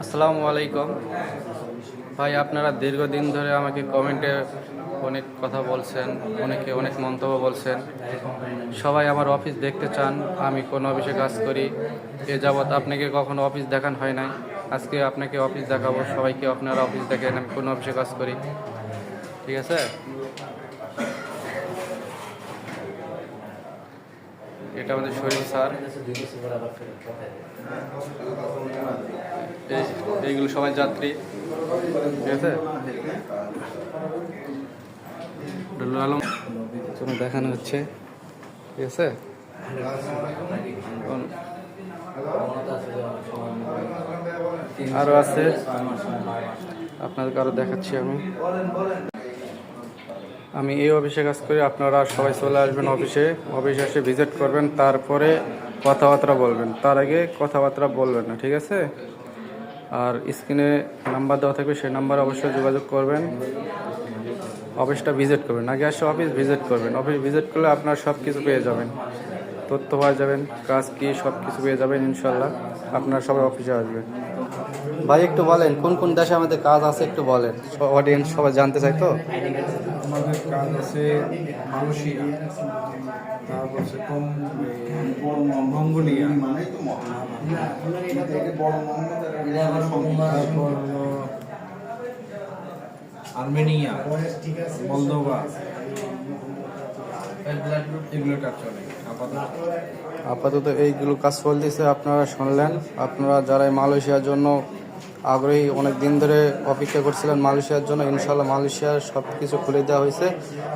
আসসালামু আলাইকুম ভাই, আপনারা দীর্ঘদিন ধরে আমাকে কমেন্টে অনেক কথা বলছেন, অনেকে অনেক মন্তব্য বলছেন। সবাই আমার অফিস দেখতে চান, আমি কোন অফিসে কাজ করি। এ যাবৎ আপনাকে কখনো অফিস দেখান হয় নাই, আজকে আপনাকে অফিস দেখাবো। সবাইকে আপনারা অফিস দেখেন আমি কোন অফিসে কাজ করি, ঠিক আছে? এটা আমাদের শরীফ স্যার। এইগুলো সবাই যাত্রী, ঠিক আছে? ডুল্লু আলম দেখানো হচ্ছে, ঠিক আছে? আরো আছে, আপনাদেরকে আরো দেখাচ্ছি। আমি এই অফিসে কাজ করি। আপনারা সবাই চলে আসবেন অফিসে এসে ভিজিট করবেন, তারপরে কথাবার্তা বলবেন। তার আগে কথাবার্তা বলবেন না, ঠিক আছে? আর স্ক্রিনে নাম্বার দেওয়া থাকবে, সেই নাম্বারে অবশ্যই যোগাযোগ করবেন। অফিসটা ভিজিট করবেন, আগে আসে অফিস ভিজিট করবেন। অফিস ভিজিট করলে আপনার সব কিছু পেয়ে যাবেন, তথ্য পাওয়া যাবেন, কাজ কি সব কিছু পেয়ে যাবেন ইনশাল্লাহ। আপনারা সবাই অফিসে আসবেন। ভাই একটু বলেন কোন কোন দেশে আমাদের কাজ আছে, একটু বলেন, অডিয়েন্স সবাই জানতে চাই তো। আমাদের কাজ আছে মালয়েশিয়া, তারপর আছে মঙ্গোলিয়া, তারপর আর্মেনিয়া, মলদোভা, এগুলো কাজ চলে আপাতত এইগুলো কাজ চলতেছে, আপনারা শুনলেন। আপনারা যারা মালয়েশিয়ার জন্য আগ্রহী, অনেক দিন ধরে অপেক্ষা করছিলেন মালয়েশিয়ার জন্য, ইনশাল্লাহ মালয়েশিয়ার সব কিছু খুলে দেওয়া হয়েছে।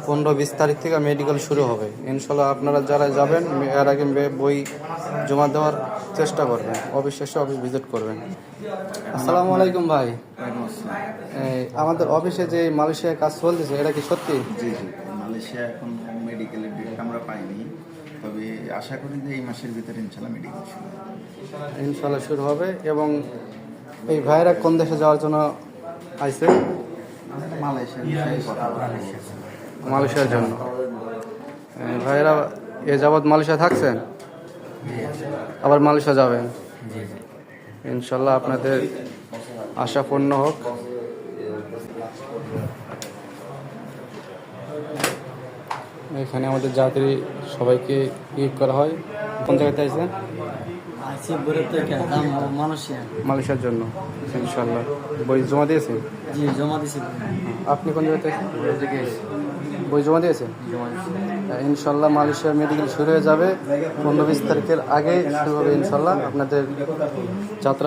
15-20 তারিখ থেকে মেডিকেল শুরু হবে ইনশাল্লাহ। আপনারা যারা যাবেন এর আগে বই জমা দেওয়ার চেষ্টা করবেন, অফিস শেষে অফিস ভিজিট করবেন। আসসালামু আলাইকুম ভাই, আমাদের অফিসে যে মালয়েশিয়ার কাজ চলতেছে এটা কি সত্যি? জি জি, মালয়েশিয়া এখন মেডিকেলের ডেট আমরা পাইনি, তবে আশা করি যে এই মাসের ভিতরে ইনশাল্লাহ মেডিকেল শুরু হবে। ইনশাল্লাহ শুরু হবে। এবং এই ভাইরা কোন দেশে যাওয়ার জন্য আইছে? মালয়েশিয়ার জন্য। ভাইরা এ যাবৎ মালয়েশিয়া থাকছেন, আবার মালয়েশিয়া যাবেন। ইনশাল্লাহ আপনাদের আশা পূর্ণ হোক। এখানে আমাদের যাত্রী সবাইকে করা হয়। কোন জায়গাতে আইছেন? মালয়েশিয়ার জন্য। ইনশাল্লাহ বই জমা দিয়েছেন? জি, জমা দিয়েছি। আপনি কোন জায়গাতে আছেন? বই জমা দিয়েছেন? ইনশাল্লাহ মালয়েশিয়ার মেডিকেল শুরু হয়ে যাবে 15-20 তারিখের আগে শুরু হবে ইনশাল্লাহ আপনাদের যাত্রা।